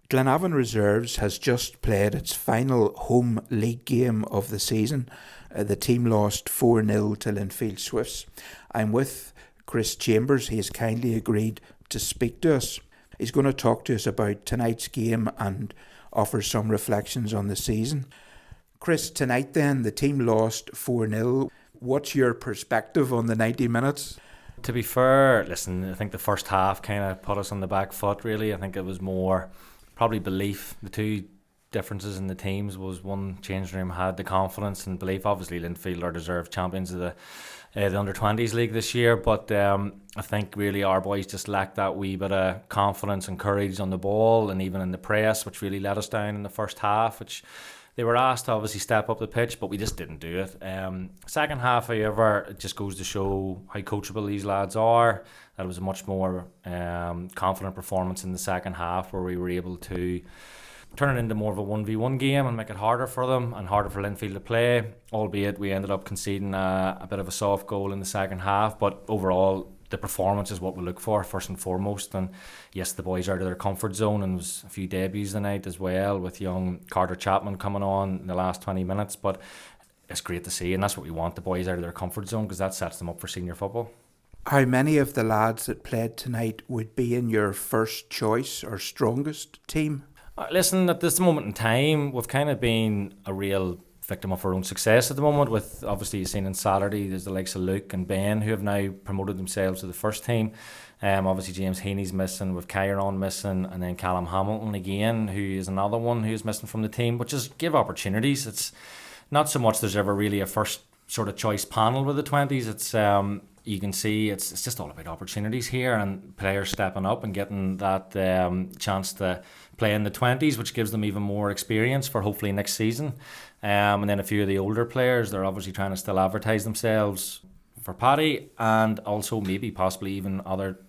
Glenavon Reserves has just played its final home league game of the season. The team lost 4-0 to Linfield Swifts. I'm with Chris Chambers. He has kindly agreed to speak to us. He's going to talk to us about tonight's game and offer some reflections on the season. Chris, tonight then, the team lost 4-0. What's your perspective on the 90 minutes? To be fair, listen, I think the first half kind of put us on the back foot, really. I think it was more probably belief. The two differences in the teams was one changing room had the confidence and belief. Obviously, Linfield are deserved champions of the Under-20's league this year, but I think really our boys just lacked that wee bit of confidence and courage on the ball and even in the press, which really let us down in the first half, which they were asked to obviously step up the pitch, but we just didn't do it. Second half, however, it just goes to show how coachable these lads are. That it was a much more confident performance in the second half, where we were able to turn it into more of a 1v1 game and make it harder for them and harder for Linfield to play, albeit we ended up conceding a bit of a soft goal in the second half. But overall, the performance is what we look for first and foremost. And yes, the boys are out of their comfort zone, and there was a few debuts tonight as well, with young Carter Chapman coming on in the last 20 minutes. But it's great to see, and that's what we want, the boys out of their comfort zone, because that sets them up for senior football. How many of the lads that played tonight would be in your first choice or strongest team? Listen, at this moment in time, we've kind of been a real victim of our own success at the moment, with obviously you've seen on Saturday there's the likes of Luke and Ben who have now promoted themselves to the first team. Obviously James Heaney's missing, with Kyron missing, and then Callum Hamilton again, who is another one who's missing from the team, which is give opportunities. It's not so much there's ever really a first sort of choice panel with the 20s. It's you can see it's just all about opportunities here and players stepping up and getting that chance to play in the 20s, which gives them even more experience for hopefully next season. And then a few of the older players, they're obviously trying to still advertise themselves for Paddy, and also maybe possibly even other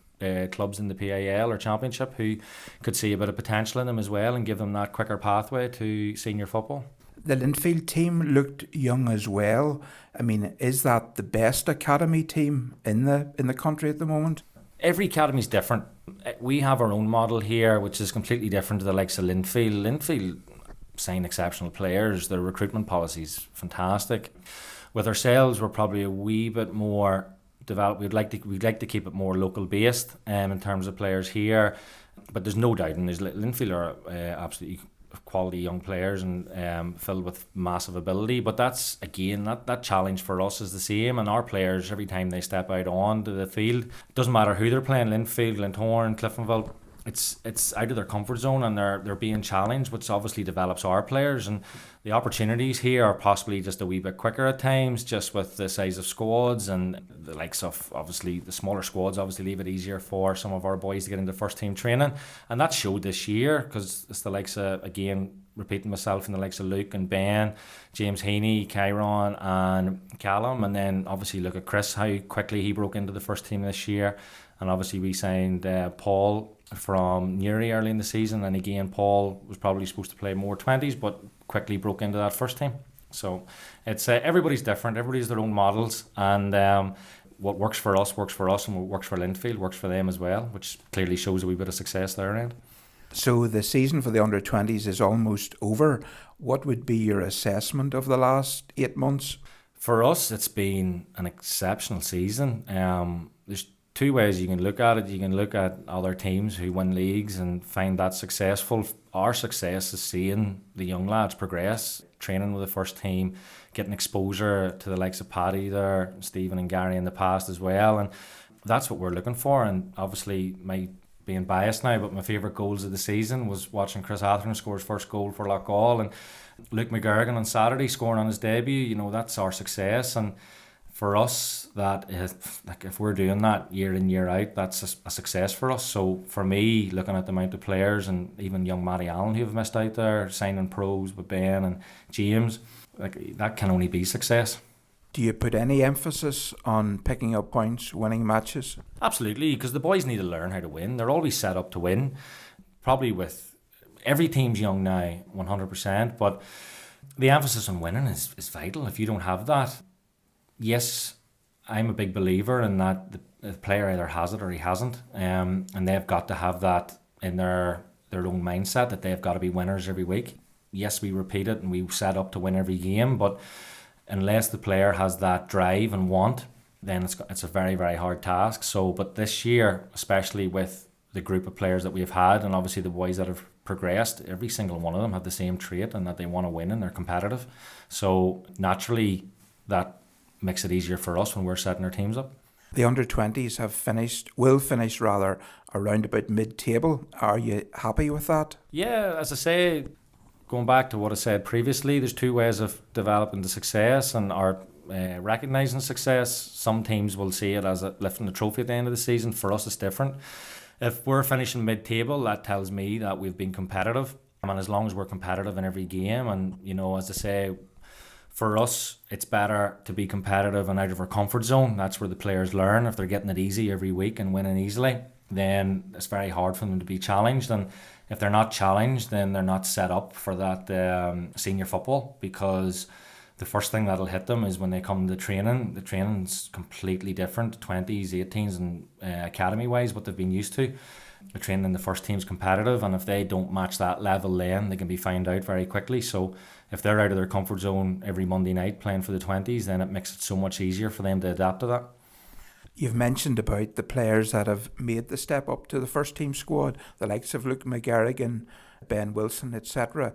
clubs in the PAL or Championship who could see a bit of potential in them as well and give them that quicker pathway to senior football. The Linfield team looked young as well. I mean, is that the best academy team in the country at the moment? Every academy is different. We have our own model here, which is completely different to the likes of Linfield. Linfield sign exceptional players. Their recruitment policy is fantastic. With ourselves, we're probably a wee bit more developed. We'd like to keep it more local based in terms of players here. But there's no doubt, and Linfield are absolutely quality young players and filled with massive ability. But that's again that challenge for us is the same, and our players, every time they step out onto the field, it doesn't matter who they're playing, Linfield, Glentoran, Cliftonville, it's out of their comfort zone, and they're being challenged, which obviously develops our players. And the opportunities here are possibly just a wee bit quicker at times, just with the size of squads and the likes of obviously the smaller squads obviously leave it easier for some of our boys to get into first team training, and that showed this year, because it's the likes of, again repeating myself, in the likes of Luke and Ben, James Heaney, Kyron and Callum, and then obviously look at Chris, how quickly he broke into the first team this year. And obviously we signed Paul from Newry early in the season, and again Paul was probably supposed to play more 20s but quickly broke into that first team. So it's everybody's different, everybody's their own models, and what works for us, and what works for Linfield works for them as well, which clearly shows a wee bit of success there end. So the season for the Under-20s is almost over. What would be your assessment of the last 8 months? For us, it's been an exceptional season. There's two ways you can look at it. You can look at other teams who win leagues and find that successful. Our success is seeing the young lads progress, training with the first team, getting exposure to the likes of Paddy there, Stephen and Gary in the past as well, and that's what we're looking for. And obviously, being biased now, but my favourite goals of the season was watching Chris Athetherton score his first goal for Loughgall, and Luke McGurgan on Saturday scoring on his debut. You know, that's our success, and for us, that is, like, if we're doing that year in, year out, that's a success for us. So for me, looking at the amount of players and even young Matty Allen who have missed out there, signing pros with Ben and James, like, that can only be success. Do you put any emphasis on picking up points, winning matches? Absolutely, because the boys need to learn how to win. They're always set up to win. Probably with every team's young now, 100%, but the emphasis on winning is vital. If you don't have that, yes, I'm a big believer in that the player either has it or he hasn't, and they've got to have that in their their own mindset that they've got to be winners every week. Yes, we repeat it and we set up to win every game, but unless the player has that drive and want, then it's a very, very hard task. So, but this year, especially with the group of players that we've had, and obviously the boys that have progressed, every single one of them have the same trait, and that they want to win and they're competitive. So naturally, that makes it easier for us when we're setting our teams up. The under-20s will finish around about mid-table. Are you happy with that? Yeah, as I say, going back to what I said previously, there's two ways of developing the success and recognising success. Some teams will see it as lifting the trophy at the end of the season. For us, it's different. If we're finishing mid-table, that tells me that we've been competitive. And as long as we're competitive in every game, and as I say, for us, it's better to be competitive and out of our comfort zone. That's where the players learn. If they're getting it easy every week and winning easily, then it's very hard for them to be challenged. And if they're not challenged, then they're not set up for that senior football, because the first thing that'll hit them is when they come to training. The training's completely different, 20s, 18s and academy-wise, what they've been used to. The training in the first team's competitive, and if they don't match that level, then they can be found out very quickly. So if they're out of their comfort zone every Monday night playing for the 20s, then it makes it so much easier for them to adapt to that. You've mentioned about the players that have made the step up to the first team squad, the likes of Luke McGarrigan, Ben Wilson, etc.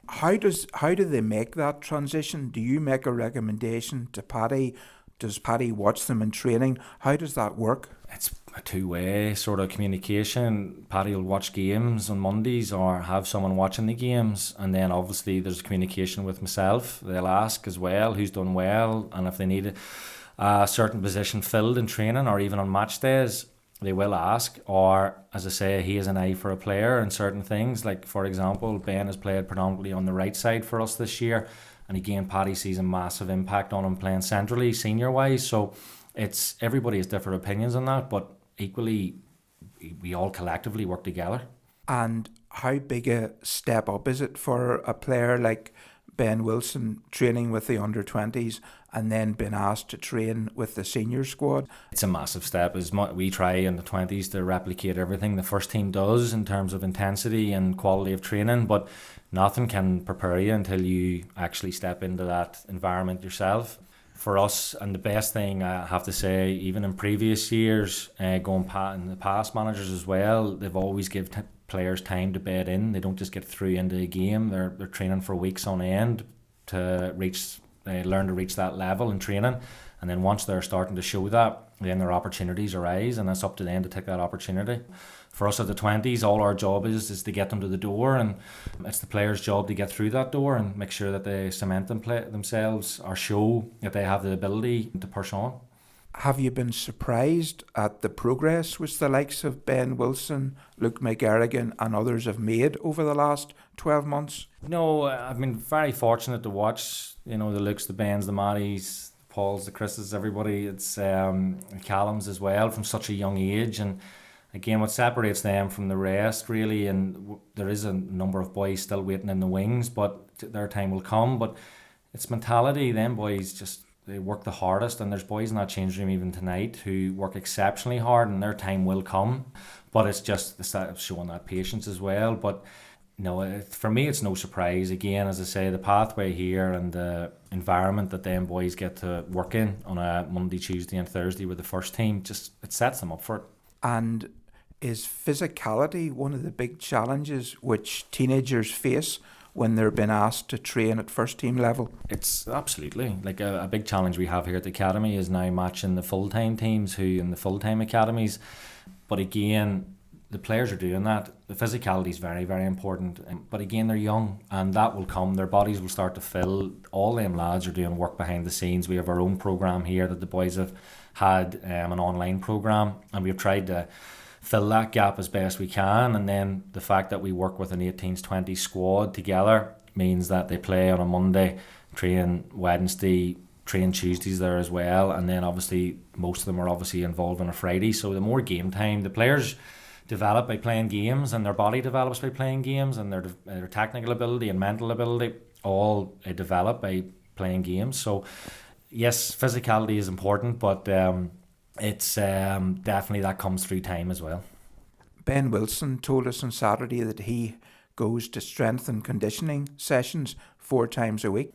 How do they make that transition? Do you make a recommendation to Paddy? Does Paddy watch them in training? How does that work? It's a two-way sort of communication. Paddy will watch games on Mondays or have someone watching the games, and then obviously there's communication with myself. They'll ask as well who's done well, and if they need a certain position filled in training or even on match days, they will ask. Or, as I say, he has an eye for a player in certain things. Like, for example, Ben has played predominantly on the right side for us this year, and again, Paddy sees a massive impact on him playing centrally, senior-wise. So it's everybody has different opinions on that, but equally, we all collectively work together. And how big a step up is it for a player like Ben Wilson training with the under-20s and then being asked to train with the senior squad? It's a massive step. We try in the 20s to replicate everything the first team does in terms of intensity and quality of training, but nothing can prepare you until you actually step into that environment yourself. For us, and the best thing I have to say, even in previous years, in the past managers as well, they've always given players time to bed in. They don't just get through into a game. They're training for weeks on end to learn to reach that level in training, and then once they're starting to show that, then their opportunities arise, and it's up to them to take that opportunity. For us at the 20s, all our job is to get them to the door, and it's the players' job to get through that door and make sure that they cement themselves or show that they have the ability to push on. Have you been surprised at the progress which the likes of Ben Wilson, Luke McGarrigan and others have made over the last 12 months? No, I've been very fortunate to watch, the Lukes, the Bens, the Matties, the Pauls, the Chris's, everybody. It's Callums as well from such a young age, and again, what separates them from the rest really, and there is a number of boys still waiting in the wings, but their time will come. But it's mentality. Them boys they work the hardest, and there's boys in that change room even tonight who work exceptionally hard, and their time will come. But it's just showing that patience as well. But no, for me, it's no surprise. Again, as I say, the pathway here and the environment that them boys get to work in on a Monday, Tuesday and Thursday with the first team, it sets them up for it. And is physicality one of the big challenges which teenagers face when they're being asked to train at first team level? It's absolutely like a big challenge we have here at the academy is now matching the full-time teams who in the full-time academies. But again, the players are doing that. The physicality is very, very important. But again, they're young, and that will come. Their bodies will start to fill. All them lads are doing work behind the scenes. We have our own programme here that the boys have had, an online programme, and we've tried to fill that gap as best we can. And then the fact that we work with an 18s 20 squad together means that they play on a Monday, train Wednesday, train Tuesdays there as well, and then obviously most of them are obviously involved on a Friday. So the more game time, the players develop by playing games, and their body develops by playing games, and their technical ability and mental ability all develop by playing games. So yes, physicality is important, but it's definitely that comes through time as well. Ben Wilson told us on Saturday that he goes to strength and conditioning sessions 4 times a week.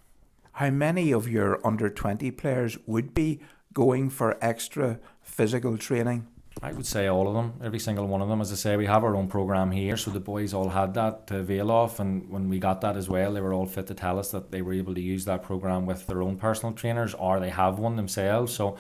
How many of your under-20 players would be going for extra physical training? I would say all of them, every single one of them. As I say, we have our own programme here, so the boys all had that to avail of, and when we got that as well, they were all fit to tell us that they were able to use that programme with their own personal trainers, or they have one themselves. So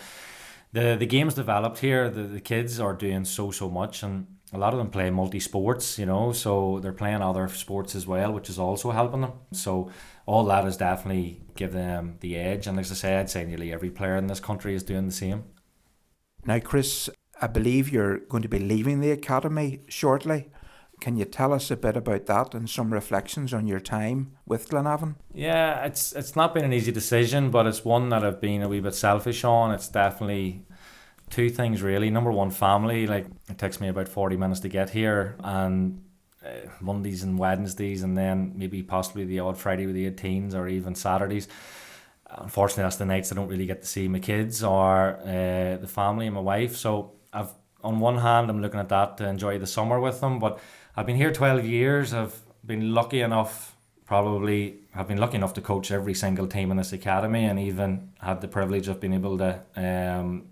the game's developed here. The kids are doing so much, and a lot of them play multi-sports, so they're playing other sports as well, which is also helping them. So all that has definitely given them the edge, and as I say, I'd say nearly every player in this country is doing the same. Now, Chris, I believe you're going to be leaving the academy shortly. Can you tell us a bit about that and some reflections on your time with Glenavon? Yeah, it's not been an easy decision, but it's one that I've been a wee bit selfish on. It's definitely 2 things really. Number one, family. Like, it takes me about 40 minutes to get here, and Mondays and Wednesdays, and then maybe possibly the odd Friday with the 18s, or even Saturdays. Unfortunately, that's the nights I don't really get to see my kids or the family and my wife. So on one hand, I'm looking at that to enjoy the summer with them, but I've been here 12 years. I've been lucky enough to coach every single team in this academy, and even had the privilege of being able to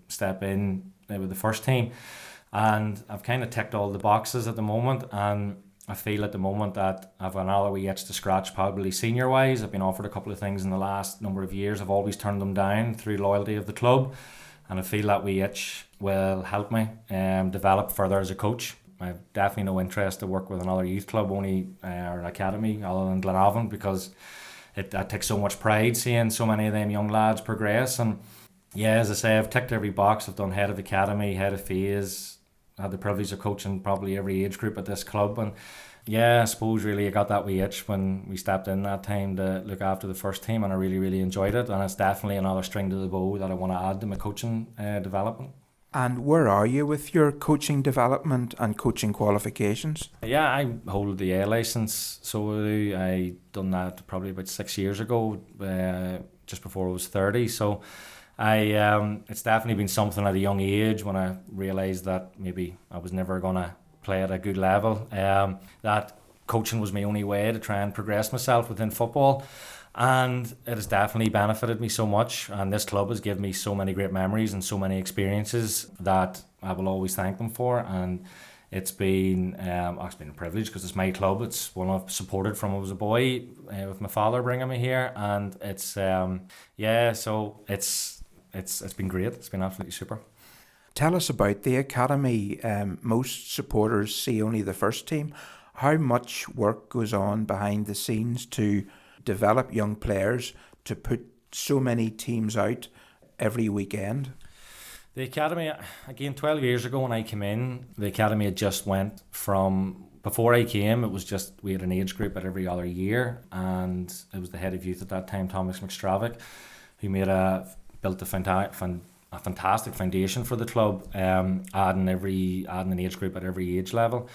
step in with the first team. And I've kind of ticked all the boxes at the moment, and I feel at the moment that I've another wee itch to scratch, probably senior wise. I've been offered a couple of things in the last number of years. I've always turned them down through loyalty of the club, and I feel that wee itch will help me develop further as a coach. I've definitely no interest to work with another youth club or an academy other than Glenavon, because that takes so much pride seeing so many of them young lads progress. And yeah, as I say, I've ticked every box. I've done head of academy, head of phase. I had the privilege of coaching probably every age group at this club, and yeah, I suppose really I got that wee itch when we stepped in that time to look after the first team, and I really enjoyed it, and it's definitely another string to the bow that I want to add to my coaching development. And where are you with your coaching development and coaching qualifications? Yeah, I hold the A licence, so I done that probably about 6 years ago, just before I was 30, so it's definitely been something at a young age when I realised that maybe I was never going to play at a good level, that coaching was my only way to try and progress myself within football, and it has definitely benefited me so much, and this club has given me so many great memories and so many experiences that I will always thank them for. And it's been a privilege because it's my club. It's one I've supported from I was a boy, with my father bringing me here, and it's so it's been great. It's been absolutely super. Tell us about the academy. Most supporters see only the first team. How much work goes on behind the scenes to develop young players to put so many teams out every weekend? The academy, again, 12 years ago when I came in, the academy had just went from, before I came, it was just, we had an age group at every other year, and it was the head of youth at that time, Thomas McStravick, who built a fantastic foundation for the club, adding an age group at every age level.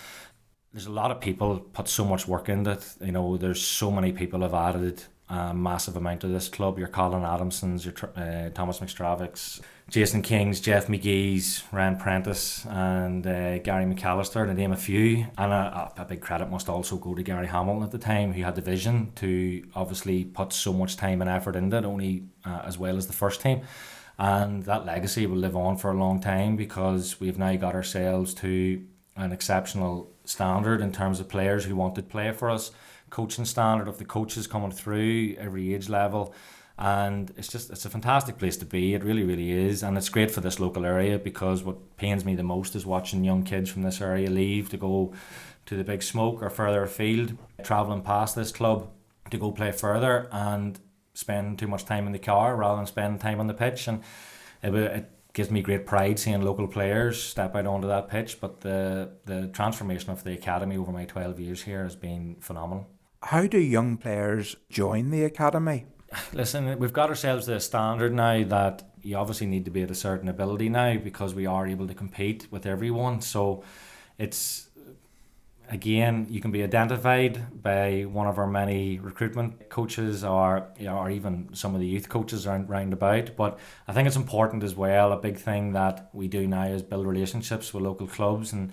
There's a lot of people put so much work into it. There's so many people have added a massive amount to this club. Your Colin Adamsons, your Thomas McStravicks, Jason Kings, Jeff McGee's, Ryan Prentice, and Gary McAllister, to name a few. And a big credit must also go to Gary Hamilton at the time, who had the vision to obviously put so much time and effort into it, only as well as the first team. And that legacy will live on for a long time, because we've now got ourselves to an exceptional standard in terms of players who want to play for us, coaching standard of the coaches coming through every age level, and it's a fantastic place to be. It really is, and it's great for this local area, because what pains me the most is watching young kids from this area leave to go to the big smoke or further afield, travelling past this club to go play further and spend too much time in the car rather than spending time on the pitch. And it gives me great pride seeing local players step out onto that pitch, but the transformation of the academy over my 12 years here has been phenomenal. How do young players join the academy? Listen, we've got ourselves to a standard now that you obviously need to be at a certain ability now, because we are able to compete with everyone. So it's, again, you can be identified by one of our many recruitment coaches, or even some of the youth coaches round about. But I think it's important as well. A big thing that we do now is build relationships with local clubs, and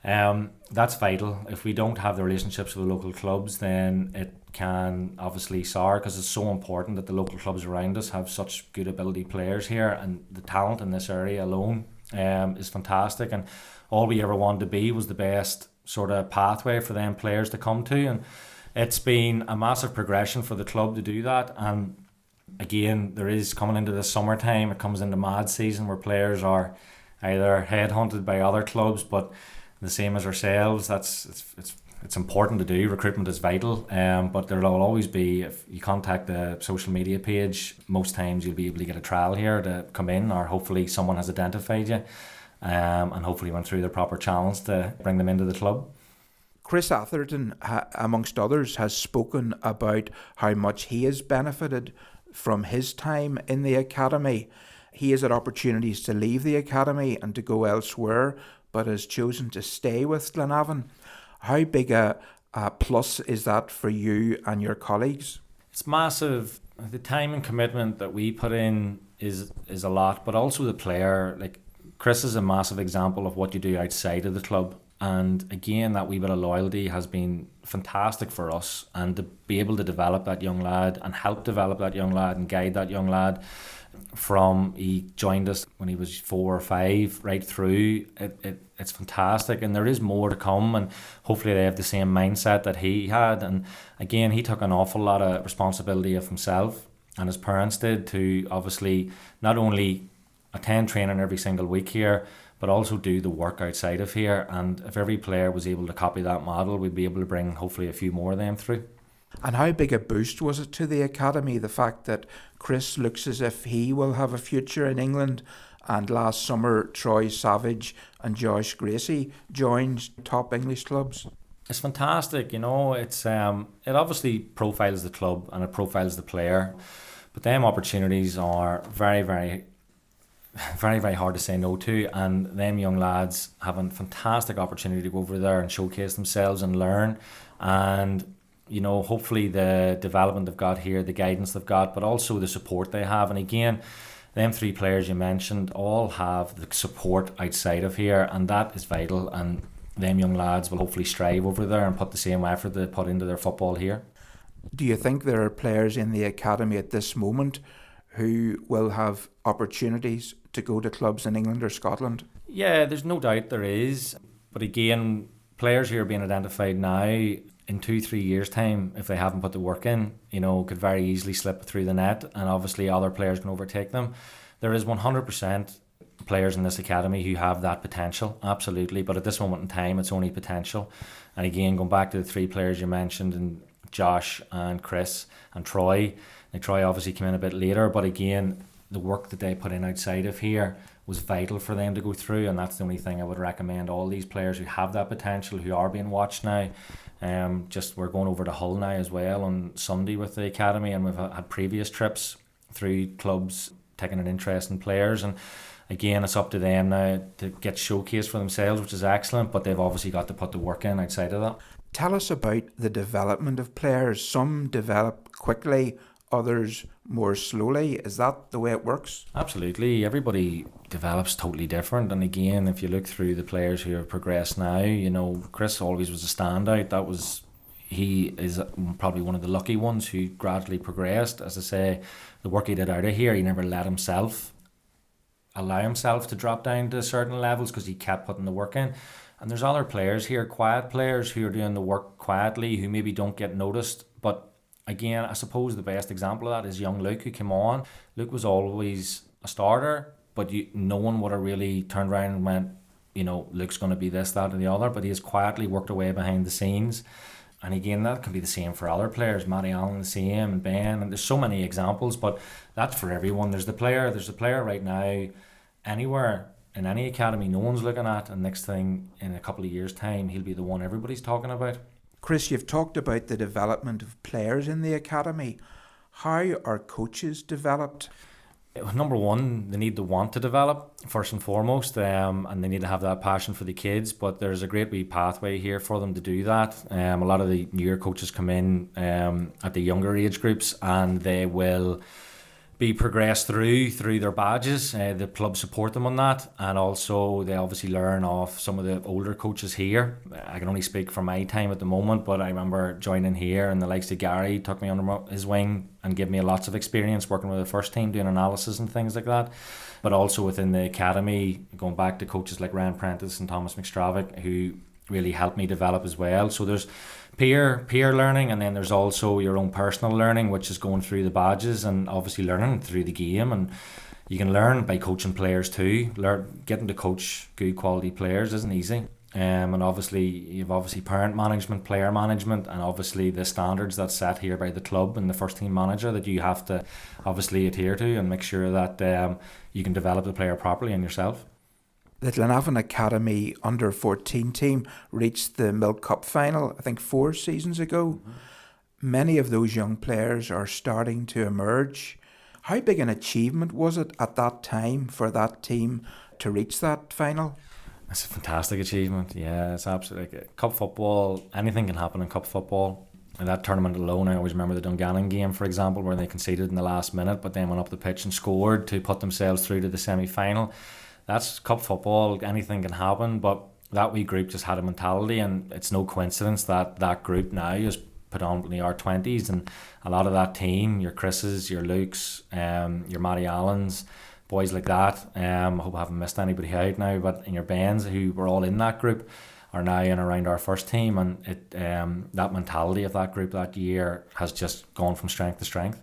That's vital. If we don't have the relationships with the local clubs, then it can obviously sour, because it's so important that the local clubs around us have such good ability players here, and the talent in this area alone is fantastic. And all we ever wanted to be was the best sort of pathway for them players to come to, and it's been a massive progression for the club to do that. And again, there is, coming into the summertime, it comes into mad season where players are either headhunted by other clubs, but the same as ourselves, it's important to do. Recruitment is vital, but there will always be, if you contact the social media page, most times you'll be able to get a trial here to come in, or hopefully someone has identified you, and hopefully went through the proper channels to bring them into the club. Chris Atherton, amongst others, has spoken about how much he has benefited from his time in the academy. He has had opportunities to leave the academy and to go elsewhere, but has chosen to stay with Glenavon. How big a plus is that for you and your colleagues? It's massive. The time and commitment that we put in is a lot, but also the player. Like, Chris is a massive example of what you do outside of the club. And again, that wee bit of loyalty has been fantastic for us, and to be able to develop that young lad and help develop that young lad and guide that young lad from, he joined us when he was 4 or 5 right through, it's fantastic. And there is more to come, and hopefully they have the same mindset that he had. And again, he took an awful lot of responsibility of himself, and his parents did, to obviously not only attend training every single week here, but also do the work outside of here. And if every player was able to copy that model, we'd be able to bring hopefully a few more of them through. And how big a boost was it to the academy, the fact that Chris looks as if he will have a future in England, and last summer Troy Savage and Josh Gracie joined top English clubs? It's fantastic, you know. It's it obviously profiles the club and it profiles the player, but them opportunities are very, very hard to say no to, and them young lads having fantastic opportunity to go over there and showcase themselves and learn. And you know, hopefully the development they've got here, the guidance they've got, but also the support they have. And again, them 3 players you mentioned all have the support outside of here, and that is vital. And them young lads will hopefully strive over there and put the same effort they put into their football here. Do you think there are players in the academy at this moment who will have opportunities to go to clubs in England or Scotland? Yeah, there's no doubt there is. But again, players who are being identified now, in 2-3 years' time, if they haven't put the work in, you know, could very easily slip through the net, and obviously other players can overtake them. There is 100% players in this academy who have that potential, absolutely. But at this moment in time, it's only potential. And again, going back to the 3 players you mentioned, and Josh and Chris and Troy. Now, Troy obviously came in a bit later, but again, the work that they put in outside of here was vital for them to go through, and that's the only thing I would recommend all these players who have that potential, who are being watched now. We're going over to Hull now as well on Sunday with the academy, and we've had previous trips through clubs taking an interest in players. And again, it's up to them now to get showcased for themselves, which is excellent, but they've obviously got to put the work in outside of that. Tell us about the development of players. Some develop quickly, others more slowly. Is that the way it works? Absolutely. Everybody develops totally different. And again, if you look through the players who have progressed now, you know, Chris always was a standout. He is probably one of the lucky ones who gradually progressed. As I say, the work he did out of here, he never let himself allow himself to drop down to certain levels, because he kept putting the work in. And there's other players here, quiet players, who are doing the work quietly, who maybe don't get noticed. But again, I suppose the best example of that is young Luke, who came on. Luke was always a starter, but no one would have really turned around and went, you know, Luke's going to be this, that and the other. But he has quietly worked away behind the scenes. And again, that can be the same for other players. Matty Allen the same, and Ben, and there's so many examples, but that's for everyone. There's the player right now anywhere in any academy no one's looking at, and next thing, in a couple of years' time, he'll be the one everybody's talking about. Chris, you've talked about the development of players in the academy. How are coaches developed? Number one, they need to want to develop, first and foremost, and they need to have that passion for the kids. But there's a great wee pathway here for them to do that. A lot of the newer coaches come in at the younger age groups, and they will be progressed through their badges. The club support them on that, and also they obviously learn off some of the older coaches here. I can only speak for my time at the moment, but I remember joining here, and the likes of Gary took me under his wing and gave me lots of experience working with the first team, doing analysis and things like that. But also within the academy, going back to coaches like Ryan Prentice and Thomas McStravick, who really helped me develop as well. So there's peer learning, and then there's also your own personal learning, which is going through the badges and obviously learning through the game. And you can learn by coaching players too. Getting to coach good quality players isn't easy. And obviously you've parent management, player management, and obviously the standards that's set here by the club and the first team manager that you have to obviously adhere to and make sure that you can develop the player properly and yourself. The Glenavon Academy under-14 team reached the Milk Cup final, I think 4 seasons ago. Mm-hmm. Many of those young players are starting to emerge. How big an achievement was it at that time for that team to reach that final? It's a fantastic achievement. Yeah, it's absolutely like cup football. Anything can happen in cup football. And that tournament alone, I always remember the Dungannon game, for example, where they conceded in the last minute, but then went up the pitch and scored to put themselves through to the semi-final. That's cup football. Anything can happen, but that wee group just had a mentality, and it's no coincidence that that group now is predominantly our 20s, and a lot of that team, your Chris's, your Luke's, your Matty Allen's, boys like that. I hope I haven't missed anybody out now, but in your Bens, who were all in that group, are now in around our first team, and it that mentality of that group that year has just gone from strength to strength.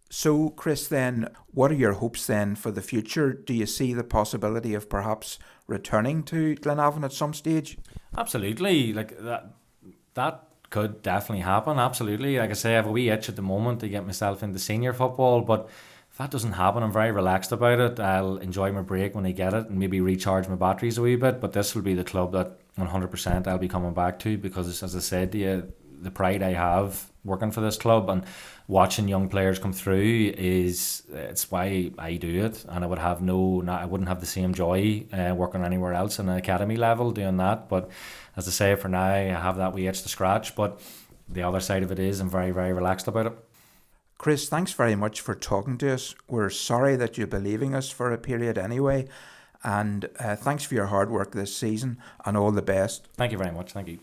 So, Chris, then, what are your hopes then for the future? Do you see the possibility of perhaps returning to Glenavon at some stage? Absolutely, like that could definitely happen. Absolutely, like I say, I have a wee itch at the moment to get myself into senior football, but if that doesn't happen, I'm very relaxed about it. I'll enjoy my break when I get it and maybe recharge my batteries a wee bit. But this will be the club that 100% I'll be coming back to, because, as I said to you, the pride I have working for this club and watching young players come through it's why I do it, and I wouldn't have the same joy working anywhere else in an academy level doing that. But as I say, for now I have that wee itch to scratch, but the other side of it is I'm very, very relaxed about it. Chris, thanks very much for talking to us. We're sorry that you'll be leaving us for a period anyway, and thanks for your hard work this season, and all the best. Thank you very much. Thank you.